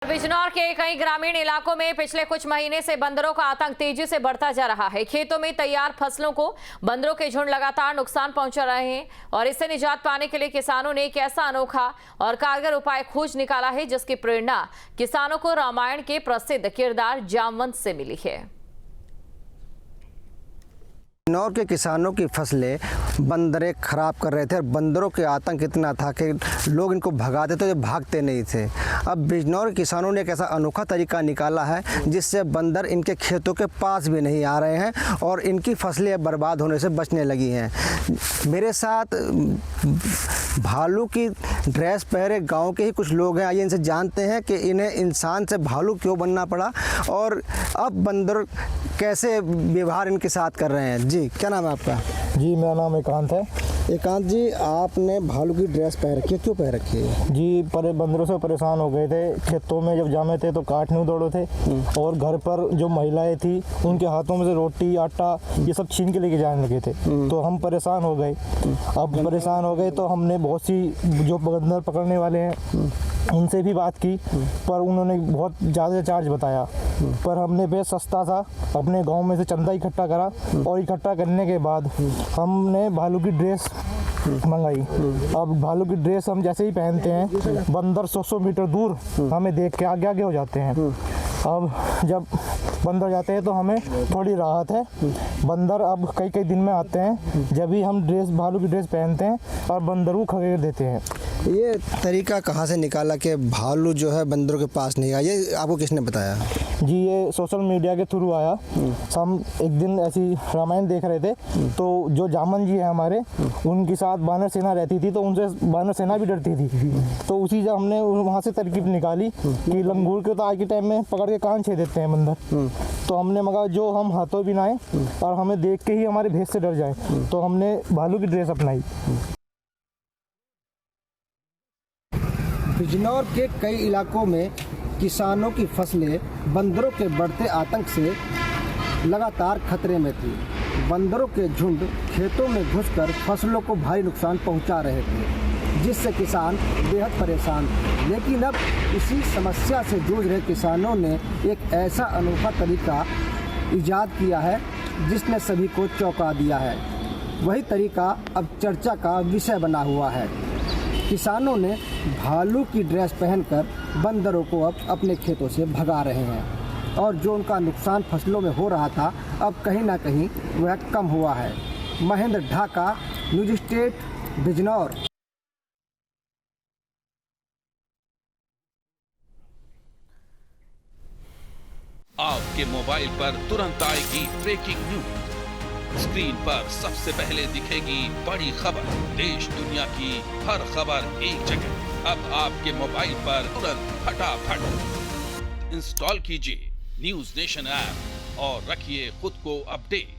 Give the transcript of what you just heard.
बिजनौर के कई ग्रामीण इलाकों में पिछले कुछ महीने से बंदरों का आतंक तेजी से बढ़ता जा रहा है। खेतों में तैयार फसलों को बंदरों के झुंड लगातार नुकसान पहुंचा रहे हैं और इससे निजात पाने के लिए किसानों ने एक ऐसा अनोखा और कारगर उपाय खोज निकाला है जिसकी प्रेरणा किसानों को रामायण के प्रसिद्ध किरदार जामवंत से मिली है। बिजनौर के किसानों की फसलें बंदरें खराब कर रहे थे और बंदरों के आतंक इतना था कि लोग इनको भगाते तो ये भागते नहीं थे। अब बिजनौर के किसानों ने एक ऐसा अनोखा तरीका निकाला है जिससे बंदर इनके खेतों के पास भी नहीं आ रहे हैं और इनकी फसलें बर्बाद होने से बचने लगी हैं। मेरे साथ भालू की ड्रेस पहने गांव के ही कुछ लोग हैं। आइए इनसे जानते हैं कि इन्हें इंसान से भालू क्यों बनना पड़ा और अब बंदर कैसे व्यवहार इनके साथ कर रहे हैं। जी, क्या नाम है आपका? जी, मेरा नाम एकांत है। एकांत जी, आपने भालू की ड्रेस पहन रखी है, क्यों पहन रखी है? जी, बंदरों से परेशान हो गए थे। खेतों में जब जामे थे तो काटने दौड़े थे और घर पर जो महिलाएं थी उनके हाथों में से रोटी आटा ये सब छीन के लेके जाने लगे थे। तो हम परेशान हो गए। अब परेशान हो गए तो हमने बहुत सी जो बंदर पकड़ने वाले हैं उनसे भी बात की, पर उन्होंने बहुत ज़्यादा चार्ज बताया। पर हमने बेहद सस्ता सा अपने गांव में से चंदा इकट्ठा करा और इकट्ठा करने के बाद हमने भालू की ड्रेस मंगाई। अब भालू की ड्रेस हम जैसे ही पहनते हैं बंदर 100 मीटर दूर हमें देख के आगे आगे हो जाते हैं। अब जब बंदर जाते हैं तो हमें थोड़ी राहत है। बंदर अब कई दिन में आते हैं जब भी हम भालू की ड्रेस पहनते हैं और बंदर को खदेड़ देते हैं। ये तरीका कहाँ से निकाला कि भालू जो है बंदरों के पास नहीं आया? ये आपको किसने बताया? जी, ये सोशल मीडिया के थ्रू आया। हम एक दिन ऐसी रामायण देख रहे थे तो जो जामन जी है हमारे, उनके साथ बानर सेना रहती थी तो उनसे बानर सेना भी डरती थी। तो उसी से हमने वहाँ से तरकीब निकाली कि लंगूर के तो आज के टाइम में पकड़ के कान छेद देते हैं बंदर। तो हमने मगा जो हम हाथों भी ना आए और हमें देख के ही हमारे भेष से डर जाए, तो हमने भालू की ड्रेस अपनाई। बिजनौर के कई इलाकों में किसानों की फसलें बंदरों के बढ़ते आतंक से लगातार खतरे में थी। बंदरों के झुंड खेतों में घुसकर फसलों को भारी नुकसान पहुंचा रहे थे, जिससे किसान बेहद परेशान थे। लेकिन अब इसी समस्या से जूझ रहे किसानों ने एक ऐसा अनोखा तरीका ईजाद किया है जिसने सभी को चौंका दिया है। वही तरीका अब चर्चा का विषय बना हुआ है। किसानों ने भालू की ड्रेस पहनकर बंदरों को अब अपने खेतों से भगा रहे हैं और जो उनका नुकसान फसलों में हो रहा था अब कहीं ना कहीं वह कम हुआ है। Mahendra Dhaka, news state, Bijnor. आपके मोबाइल पर तुरंत आएगी ब्रेकिंग न्यूज। स्क्रीन पर सबसे पहले दिखेगी बड़ी खबर। देश दुनिया की हर खबर एक जगह। अब आपके मोबाइल पर तुरंत फटाफट इंस्टॉल कीजिए न्यूज़ नेशन ऐप और रखिए खुद को अपडेट।